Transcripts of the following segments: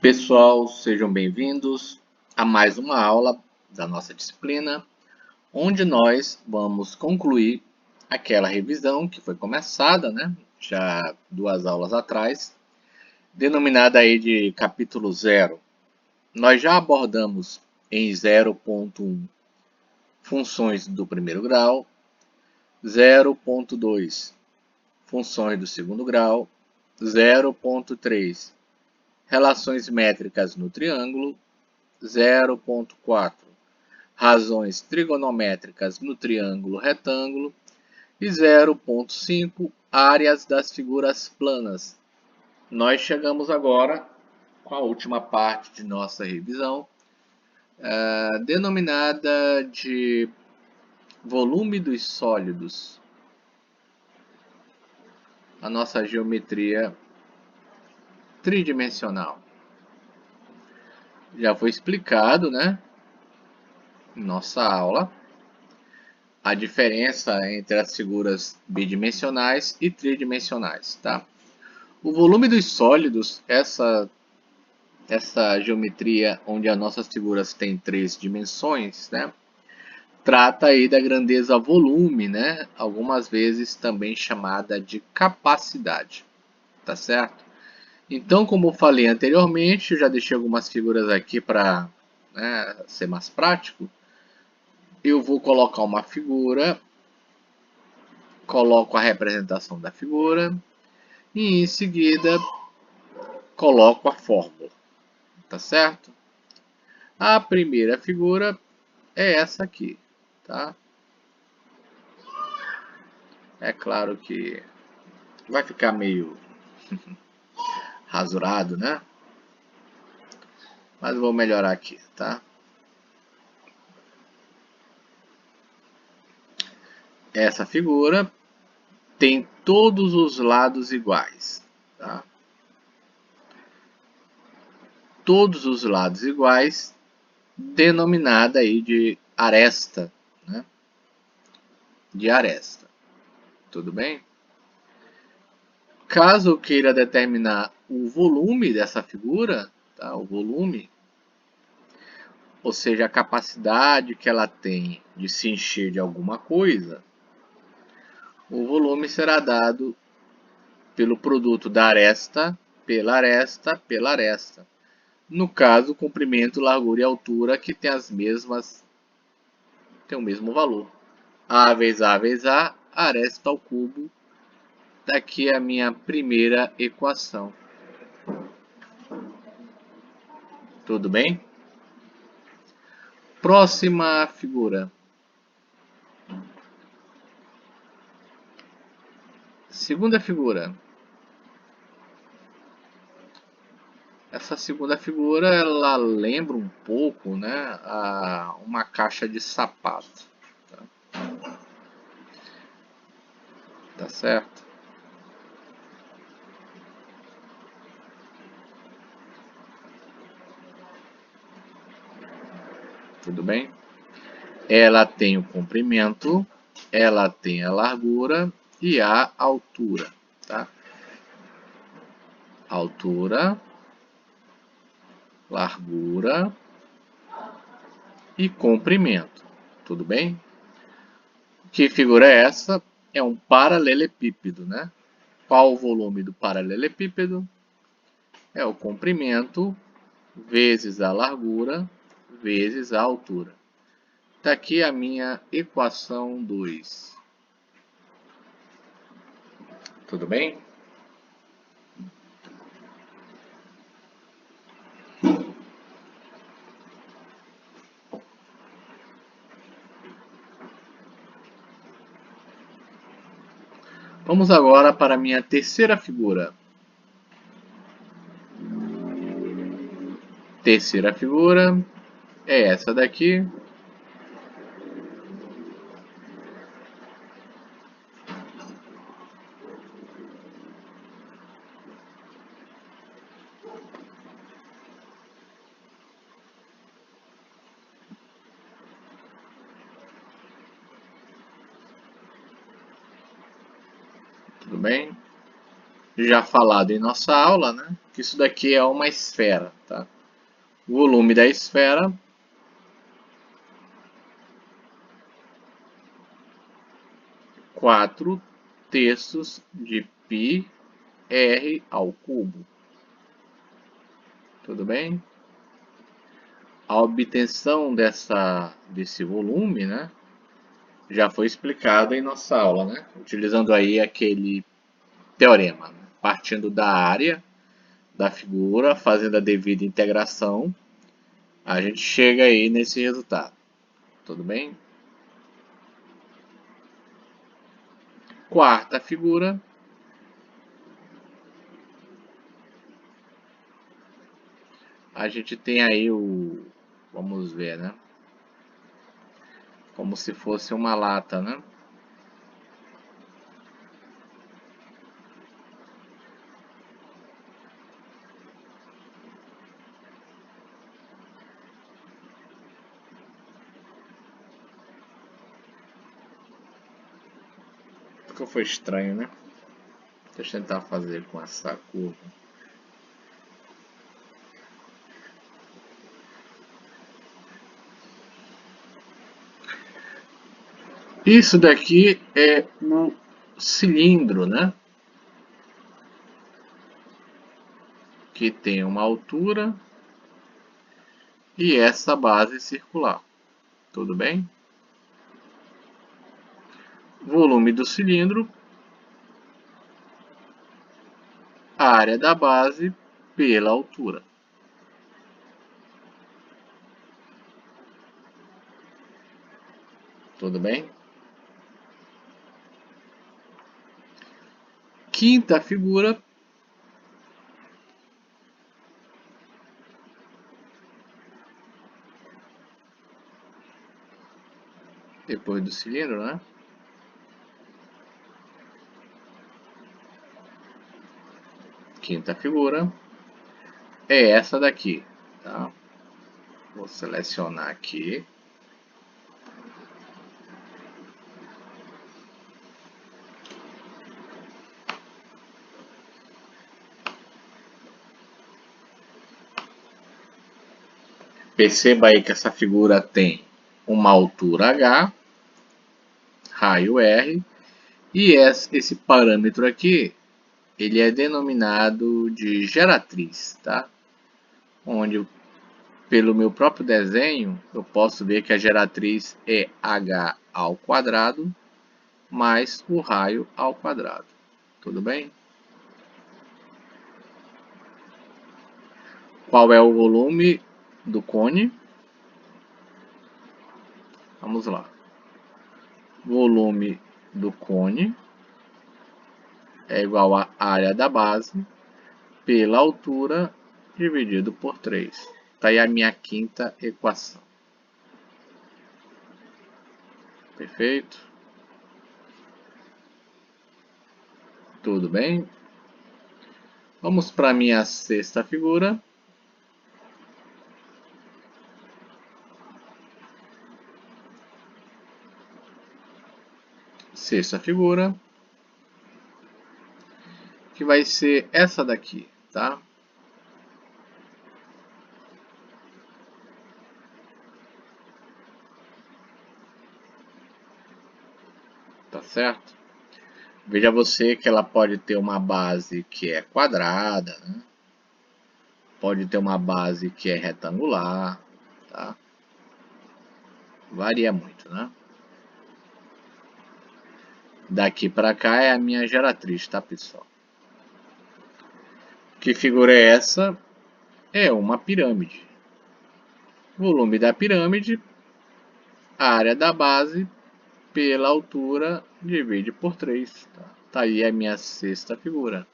Pessoal, sejam bem-vindos a mais uma aula da nossa disciplina, onde nós vamos concluir aquela revisão que foi começada, já 2 aulas atrás, denominada aí de capítulo 0. Nós já abordamos em 0.1 funções do primeiro grau, 0.2 funções do segundo grau, 0.3 relações métricas no triângulo, 0.4 razões trigonométricas no triângulo retângulo e 0.5 áreas das figuras planas. Nós chegamos agora com a última parte de nossa revisão, denominada de volume dos sólidos. A nossa geometria tridimensional. Já foi explicado, em nossa aula, a diferença entre as figuras bidimensionais e tridimensionais, tá? O volume dos sólidos, essa geometria onde as nossas figuras têm 3 dimensões, trata aí da grandeza volume, algumas vezes também chamada de capacidade, tá certo? Então, como eu falei anteriormente, eu já deixei algumas figuras aqui para ser mais prático. Eu vou colocar uma figura, coloco a representação da figura e em seguida coloco a fórmula, tá certo? A primeira figura é essa aqui, tá? É claro que vai ficar meio rasurado, Mas eu vou melhorar aqui, tá? Essa figura tem todos os lados iguais, tá? Todos os lados iguais, denominada aí de aresta, De aresta, tudo bem? Caso eu queira determinar o volume dessa figura, tá? O volume, ou seja, a capacidade que ela tem de se encher de alguma coisa, o volume será dado pelo produto da aresta, pela aresta, pela aresta. No caso, comprimento, largura e altura, que tem tem o mesmo valor. A vezes A, aresta ao cubo. Daqui é a minha primeira equação. Tudo bem? Próxima figura. Segunda figura. Essa segunda figura, ela lembra um pouco, uma caixa de sapato. Tá certo? Tudo bem? Ela tem o comprimento, ela tem a largura e a altura, tá? Altura, largura e comprimento, tudo bem? Que figura é essa? É um paralelepípedo, Qual o volume do paralelepípedo? É o comprimento vezes a largura vezes a altura. Está aqui a minha equação 2. Tudo bem? Vamos agora para a minha terceira figura. Terceira figura é essa daqui. Tudo bem? já falado em nossa aula, né, que isso daqui é uma esfera, tá? O volume da esfera é 4/3 de π r ao cubo. Tudo bem? A obtenção desse volume, né, já foi explicado em nossa aula, né, utilizando aí aquele teorema, né, partindo da área da figura, fazendo a devida integração, a gente chega aí nesse resultado. Tudo bem? Quarta figura. A gente tem aí vamos ver, né? Como se fosse uma lata, né? Ficou foi estranho, né? Deixa eu tentar fazer com essa curva. Isso daqui é um cilindro, né? Que tem uma altura e essa base circular. Tudo bem? Volume do cilindro, a área da base pela altura. Tudo bem? Quinta figura. Depois do cilindro, né? Quinta figura é essa daqui, tá? Vou selecionar aqui. Perceba aí que essa figura tem uma altura h, raio r, e esse parâmetro aqui, ele é denominado de geratriz, tá? Onde, pelo meu próprio desenho, eu posso ver que a geratriz é h ao quadrado mais o raio ao quadrado. Tudo bem? Qual é o volume do cone? Vamos lá. Volume do cone é igual à área da base pela altura dividido por 3. Está aí a minha quinta equação. Perfeito? Tudo bem? Vamos para a minha sexta figura. Sexta figura, que vai ser essa daqui, tá? Tá certo? Veja você que ela pode ter uma base que é quadrada, né? Pode ter uma base que é retangular, tá? Varia muito, né? Daqui para cá é a minha geratriz, tá, pessoal? Que figura é essa? É uma pirâmide. Volume da pirâmide, a área da base pela altura divide por 3. Tá aí a minha sexta figura.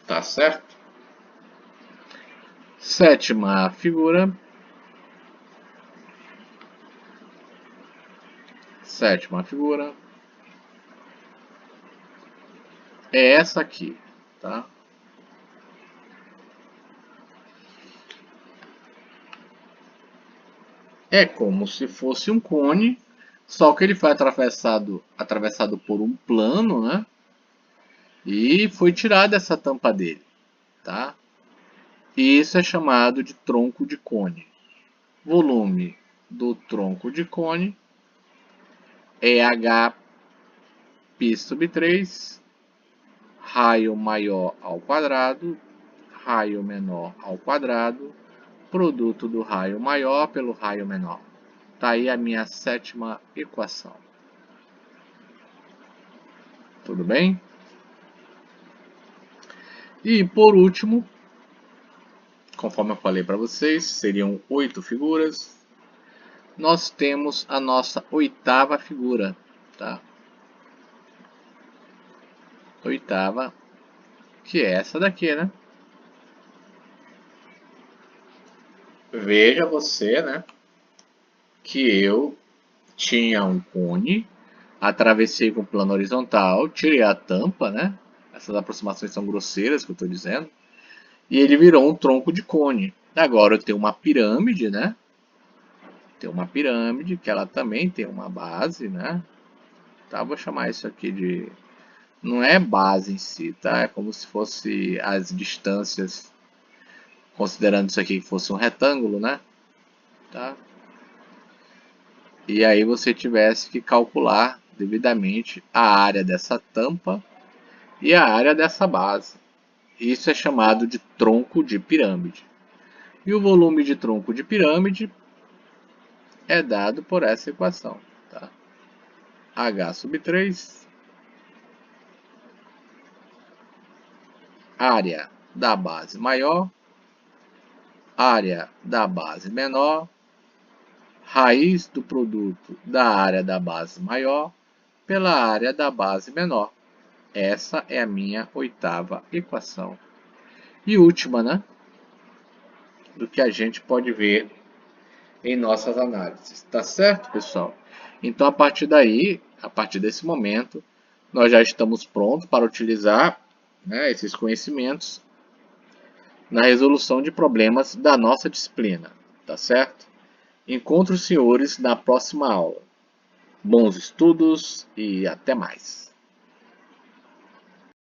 Tá certo? Sétima figura. Sétima figura. É essa aqui, tá? É como se fosse um cone, Só que ele foi atravessado por um plano, né? E foi tirada essa tampa dele, tá? E isso é chamado de tronco de cone. Volume do tronco de cone é h π 3, raio maior ao quadrado, raio menor ao quadrado, produto do raio maior pelo raio menor. Tá aí a minha sétima equação. Tudo bem? E por último, conforme eu falei para vocês, seriam 8 figuras. Nós temos a nossa oitava figura, tá? Oitava, que é essa daqui, né? Veja você, né? Que eu tinha um cone, atravessei com plano horizontal, tirei a tampa, né? Essas aproximações são grosseiras que eu estou dizendo. E ele virou um tronco de cone. Agora eu tenho uma pirâmide, né? Tem uma pirâmide que ela também tem uma base, né? Tá, vou chamar isso aqui de... Não é base em si, tá? É como se fosse as distâncias, considerando isso aqui que fosse um retângulo, né? Tá? E aí você tivesse que calcular devidamente a área dessa tampa e a área dessa base. Isso é chamado de tronco de pirâmide. E o volume de tronco de pirâmide é dado por essa equação. Tá? H sub 3, área da base maior, área da base menor, raiz do produto da área da base maior pela área da base menor. Essa é a minha oitava equação. E última, né? Do que a gente pode ver em nossas análises. Tá certo, pessoal? Então, a partir daí, a partir desse momento, nós já estamos prontos para utilizar, né, esses conhecimentos na resolução de problemas da nossa disciplina. Tá certo? Encontro os senhores na próxima aula. Bons estudos e até mais!